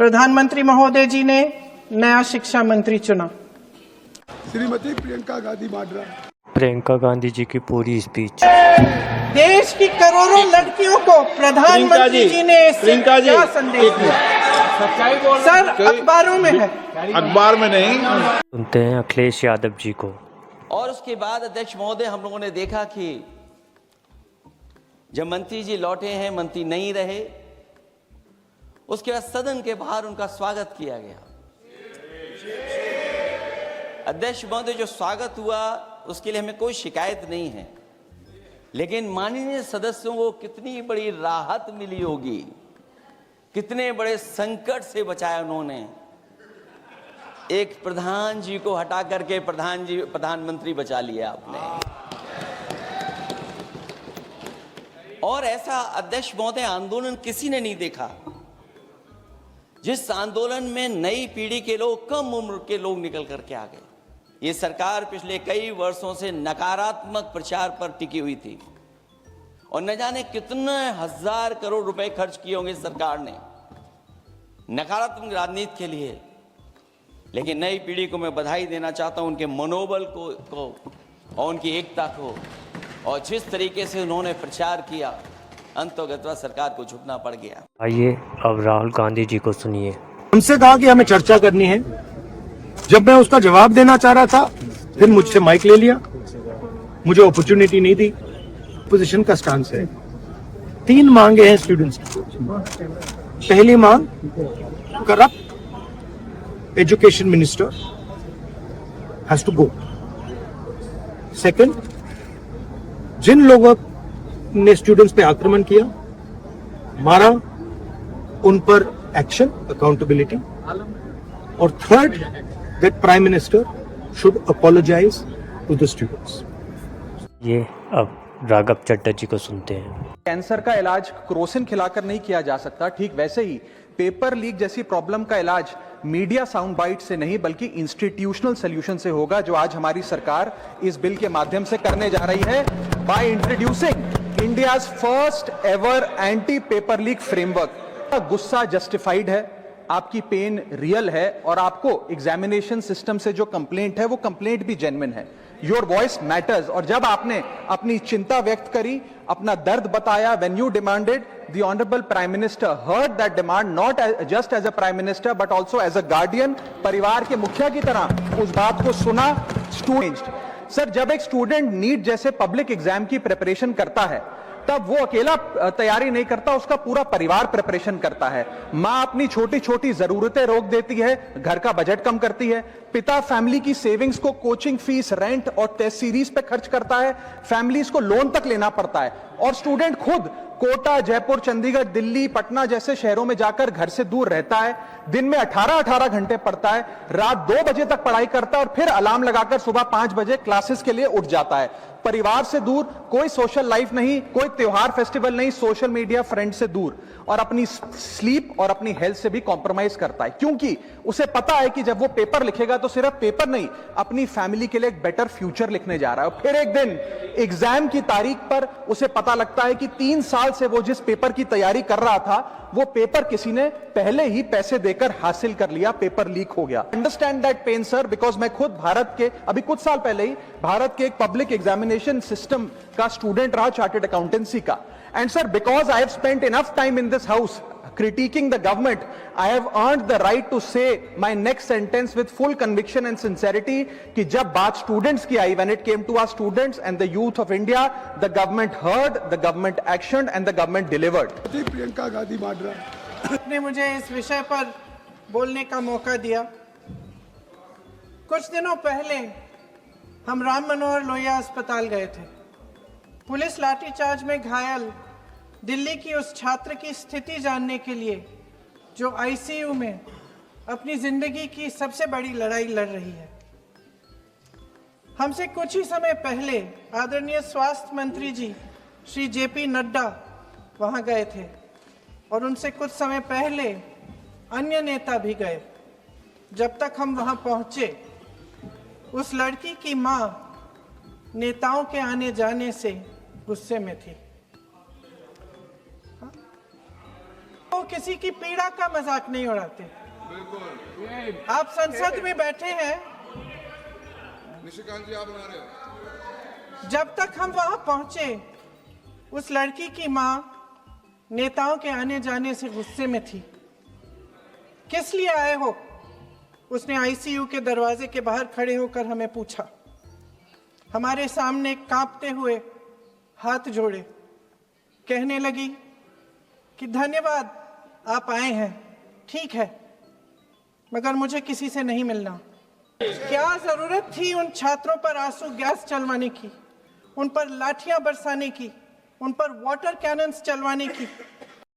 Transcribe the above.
प्रधानमंत्री महोदय जी ने नया शिक्षा मंत्री चुना। श्रीमती प्रियंका गांधी वाड्रा। प्रियंका गांधी जी की पूरी स्पीच। देश की करोड़ों लड़कियों को प्रधानमंत्री जी ने क्या संदेश दिया? सर, अखबारों में है, अखबार में नहीं। सुनते हैं अखिलेश यादव जी को। और उसके बाद अध्यक्ष महोदय, हम लोगों ने देखा कि जब मंत्री जी लौटे हैं, मंत्री नहीं रहे, उसके बाद सदन के बाहर उनका स्वागत किया गया। अध्यक्ष महोदय, जो स्वागत हुआ उसके लिए हमें कोई शिकायत नहीं है, लेकिन माननीय सदस्यों को कितनी बड़ी राहत मिली होगी, कितने बड़े संकट से बचाया उन्होंने। एक प्रधान जी को हटा करके प्रधानमंत्री बचा लिया आपने। और ऐसा अध्यक्ष महोदय आंदोलन किसी ने नहीं देखा, जिस आंदोलन में नई पीढ़ी के लोग, कम उम्र के लोग निकल करके आ गए। ये सरकार पिछले कई वर्षों से नकारात्मक प्रचार पर टिकी हुई थी और न जाने कितने हजार करोड़ रुपए खर्च किए होंगे सरकार ने नकारात्मक राजनीति के लिए। लेकिन नई पीढ़ी को मैं बधाई देना चाहता हूं, उनके मनोबल को और उनकी एकता को, और जिस तरीके से उन्होंने प्रचार किया, अंततः सरकार को झुकना पड़ गया। आइए अब राहुल गांधी जी को सुनिए। हमसे कहा कि हमें चर्चा करनी है। जब मैं उसका जवाब देना चाह रहा था, फिर मुझसे माइक ले लिया, मुझे अपॉर्चुनिटी नहीं दी। पोजीशन का स्टांस है, 3 मांगे हैं स्टूडेंट्स की। पहली मांग, corrupt education minister has to go. Second, जिन लोगों ने स्टूडेंट्स पे आक्रमण किया, मारा, उन पर एक्शन, अकाउंटेबिलिटी। और third, that prime minister should apologise to the students. ये अब राघव चड्ढा जी को सुनते हैं। कैंसर का इलाज क्रोसिन खिलाकर नहीं किया जा सकता, ठीक वैसे ही पेपर लीक जैसी प्रॉब्लम का इलाज मीडिया साउंड बाइट से नहीं बल्कि इंस्टीट्यूशनल सॉल्यूशन से होगा, जो आज हमारी सरकार इस बिल के माध्यम से करने जा रही है, by introducing India's first ever anti paper leak framework. गुस्सा जस्टिफाइड है, आपकी पेन रियल है, और आपको एग्जामिनेशन सिस्टम से जो कंप्लेंट है वो कंप्लेंट भी जेन्युइन है। Your voice matters. और जब आपने अपनी चिंता व्यक्त करी, अपना दर्द बताया, when you demanded, the honourable prime minister heard that demand, not just as a prime minister but also as a guardian, परिवार के मुखिया की तरह उस बात को सुना। स्टूडेंट सर, जब एक स्टूडेंट नीट जैसे पब्लिक एग्जाम की प्रिपरेशन करता है, तब वो अकेला तैयारी नहीं करता, उसका पूरा परिवार प्रिपरेशन करता है। मां अपनी छोटी छोटी जरूरतें रोक देती है, घर का बजट कम करती है, पिता फैमिली की सेविंग्स को कोचिंग फीस, रेंट और टेस्ट सीरीज पे खर्च करता है, फैमिलीज को लोन तक लेना पड़ता है, और स्टूडेंट खुद कोटा, जयपुर, चंडीगढ़, दिल्ली, पटना जैसे शहरों में जाकर घर से दूर रहता है, दिन में 18-18 घंटे पढ़ता है, रात 2 बजे तक पढ़ाई करता है और फिर अलार्म लगाकर सुबह 5 बजे क्लासेस के लिए उठ जाता है। परिवार से दूर, कोई सोशल लाइफ नहीं, कोई त्योहार फेस्टिवल नहीं, सोशल मीडिया, फ्रेंड से दूर, और अपनी स्लीप और अपनी हेल्थ से भी कॉम्प्रोमाइज करता है, क्योंकि उसे पता है कि जब वो पेपर लिखेगा तो सिर्फ पेपर नहीं, अपनी फैमिली के लिए एक बेटर फ्यूचर लिखने जा रहा है। और फिर एक दिन एग्जाम की तारीख पर उसे पता लगता है कि 3 साल से वो जिस पेपर की तैयारी कर रहा था, वो पेपर किसी ने पहले ही पैसे देकर हासिल कर लिया, पेपर लीक हो गया। Understand that pain sir, because मैं खुद भारत के, अभी कुछ साल पहले ही भारत के एक पब्लिक एग्जामिनेशन सिस्टम का स्टूडेंट रहा, चार्टर्ड अकाउंटेंसी का। And sir, because I have spent enough time in this house critiquing the government, I have earned the right to say my next sentence with full conviction and sincerity कि जब बात students की आई, when it came to our students and the youth of India, the government heard, the government actioned and the government delivered. Priyanka Gandhi Vadra. आपने मुझे इस विषय पर बोलने का मौका दिया। कुछ दिनों पहले हम राम मनोहर लोहिया अस्पताल गए थे। पुलिस लाठीचार्ज में घायल दिल्ली की उस छात्र की स्थिति जानने के लिए जो आईसीयू में अपनी जिंदगी की सबसे बड़ी लड़ाई लड़ रही है। हमसे कुछ ही समय पहले आदरणीय स्वास्थ्य मंत्री जी श्री जेपी नड्डा वहां गए थे, और उनसे कुछ समय पहले अन्य नेता भी गए। जब तक हम वहां पहुंचे, उस लड़की की मां नेताओं के आने जाने से गुस्से में थी। वो किसी की पीड़ा का मजाक नहीं उड़ाते। आप संसद में बैठे हैं, निशिकांत जी आप बना रहे हो। जब तक हम वहां पहुंचे उस लड़की की मां नेताओं के आने जाने से गुस्से में थी। किस लिए आए हो? उसने आईसीयू के दरवाजे के बाहर खड़े होकर हमें पूछा। हमारे सामने कांपते हुए हाथ जोड़े कहने लगी कि धन्यवाद आप आए हैं, ठीक है, मगर मुझे किसी से नहीं मिलना। क्या जरूरत थी उन छात्रों पर आंसू गैस चलवाने की, उन पर लाठियां बरसाने की, उन पर वाटर कैनन्स चलवाने की?